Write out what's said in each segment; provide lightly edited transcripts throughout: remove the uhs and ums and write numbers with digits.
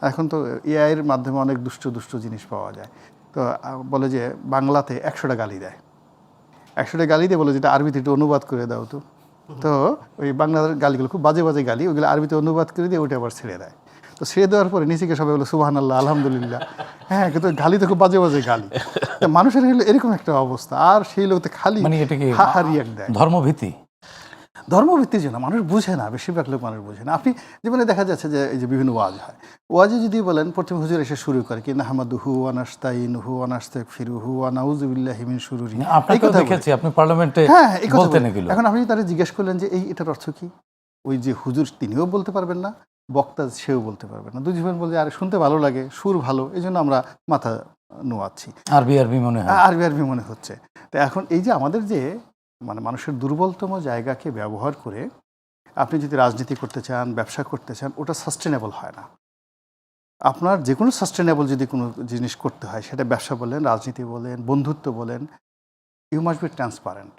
এখন তো এআইয়ের মাধ্যমে অনেক দুষ্ট দুষ্ট জিনিস পাওয়া যায়। তো বলে যে বাংলাতে 100টা গালি দেয়, 100টা গালি দিয়ে বলে যেটা আরবিতে একটু অনুবাদ করে দাও তো। তো ওই বাংলার গালিগুলো খুব বাজে বাজে গালি, ওইগুলো আরবিতে অনুবাদ করে দিয়ে ওইটা আবার ছেড়ে দেয়। তো ছেড়ে দেওয়ার পরে নিচেকে সবাই বলে সুবহানাল্লাহ, আলহামদুলিল্লাহ। হ্যাঁ, কিন্তু গালি তো খুব বাজে বাজে গালি। তো মানুষের এরকম একটা অবস্থা, আর সেই লোক তো খালি হা রিয়াক্ট দেয়। ধর্মভীতি, ধর্মভিত্তির জন্য মানুষ বুঝে না, বেশিরভাগ লোক মানুষ বুঝে না। আপনি জীবনে দেখা যাচ্ছে যে এই যে বিভিন্ন ওয়াজ হয়, ওয়াজে যদি বলেন প্রথমে হুজুর এসে শুরু করে কি নাহমাদুহু ওয়া নাস্তাইনুহু ওয়া নাস্তাগফিরুহু ওয়া নাউযু বিল্লাহি মিন শুরুরি, এই কথা দেখেছি আপনি পার্লামেন্টে বলতেন এগুলো। এখন আপনি তারা জিজ্ঞেস করলেন যে এটার অর্থ কি, ওই যে হুজুর তিনিও বলতে পারবেন না, বক্তা সেও বলতে পারবেন না। দুজন বলছে আরে শুনতে ভালো লাগে, সুর ভালো, এই জন্য আমরা মাথা নোয়াচ্ছি, আরবি মনে হয়, আরবি মনে হচ্ছে। তো এখন এই যে আমাদের যে মানে মানুষের দুর্বলতম জায়গাকে ব্যবহার করে আপনি যদি রাজনীতি করতে চান, ব্যবসা করতে চান, ওটা সাস্টেনেবল হয় না। আপনার যে কোনো সাস্টেনেবল যদি কোনো জিনিস করতে হয়, সেটা ব্যবসা বলেন, রাজনীতি বলেন, বন্ধুত্ব বলেন, ইউ মাস্ট বি ট্রান্সপারেন্ট।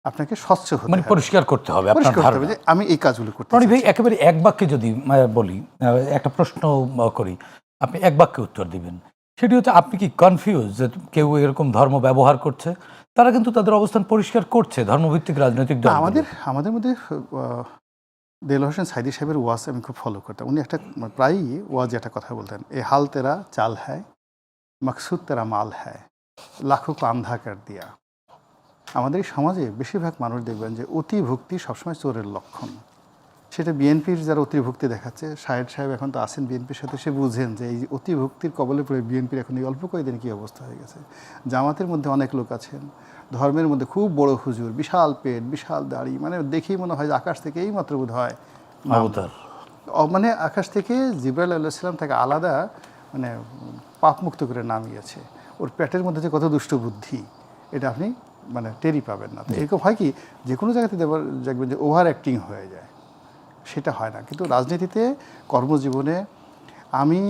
আপনাকে স্বচ্ছ হতে হবে, পরিষ্কার করতে হবে আপনার ধারণা। যে আমি এই কাজগুলো করতে রনি ভাই, একেবারে এক বাক্যে যদি বলি, একটা প্রশ্ন করি, আপনি এক বাক্যে উত্তর দিবেন। সেটি হচ্ছে, আপনি কি কনফিউজ যে কেউ এরকম ধর্ম ব্যবহার করছে? তারা কিন্তু তাদের অবস্থান পরিষ্কার করছে, ধর্মভিত্তিক রাজনৈতিক দল। আমাদের মধ্যে দেলোয়ার হোসেন সাইদি সাহেবের ওয়াজ আমি খুব ফলো করতাম। উনি একটা প্রায়ই ওয়াজ একটা কথা বলতেন, এ হাল তেরা চাল হ্যায়, মকসুদ তেরা মাল হ্যায়, লাখো কো আন্ধা কর দিয়া। আমাদের এই সমাজে বেশিরভাগ মানুষ দেখবেন যে অতিভক্তি সবসময় চোরের লক্ষণ। সেটা বিএনপির যারা অতিভক্তি দেখাচ্ছে, শাহেদ সাহেব এখন তো আছেন বিএনপির সাথে, সে বুঝেন যে এই অতিভক্তির কবলে পড়ে বিএনপির এখন এই অল্প কয়েকদিন কী অবস্থা হয়ে গেছে। জামাতের মধ্যে অনেক লোক আছেন, ধর্মের মধ্যে খুব বড় হুজুর, বিশাল পেট, বিশাল দাড়ি, মানে দেখেই মনে হয় যে আকাশ থেকে এই মাত্র বোধ হয় মানে আকাশ থেকে জিবরাইল আলাইহিস সালাম তাকে আলাদা মানে পাপমুক্ত করে নামিয়েছে। ওর পেটের মধ্যে যে কত দুষ্ট বুদ্ধি, এটা আপনি মানে টেরই পাবেন না। তো এরকম হয় কি, যে কোনো জায়গাতে দেখবেন যে ওভার অ্যাক্টিং হয়ে যায়, সেটা হয় না। কিন্তু রাজনীতিতে, কর্মজীবনে, আমি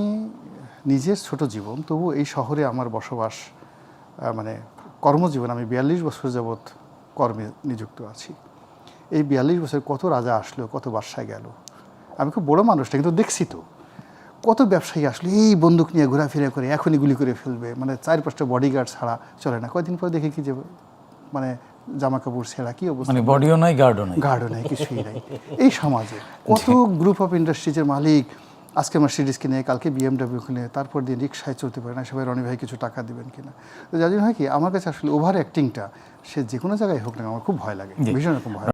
নিজের ছোট জীবন, তবু এই শহরে আমার বসবাস, মানে কর্মজীবন, আমি 42 বছর যাবৎ কর্মে নিযুক্ত আছি। এই 42 বছর কত রাজা আসলো, কত বাদশায় গেল। আমি খুব বড় মানুষটা, কিন্তু দেখছি তো কত ব্যবসায়ী আসলে এই বন্দুক নিয়ে ঘোরাফেরা করে এখনই গুলি করে ফেলবে, মানে 4-5টা বডিগার্ড ছাড়া চলে না। কয়েকদিন পরে দেখি কি যে মানে জামা কাপড় ছেঁড়া, কি অবস্থা, মানে বডিও নাই, গার্ডও নাই, কিছুই নাই। এই সমাজে কত গ্রুপ অফ ইন্ডাস্ট্রিজের মালিক আজকে মার্সিডিজ কিনে, কালকে বিএমডাব্লিউ কিনে, তারপর দিয়ে রিক্সায় চলতে পারে না। সবাই রনি ভাই কিছু টাকা দেবেন কিনা। তো যার জন্য হয় কি, আমার কাছে আসলে ওভার অ্যাক্টিংটা, সে যে কোনো জায়গায় হোক না, আমার খুব ভয় লাগে, ভীষণ রকম ভয়।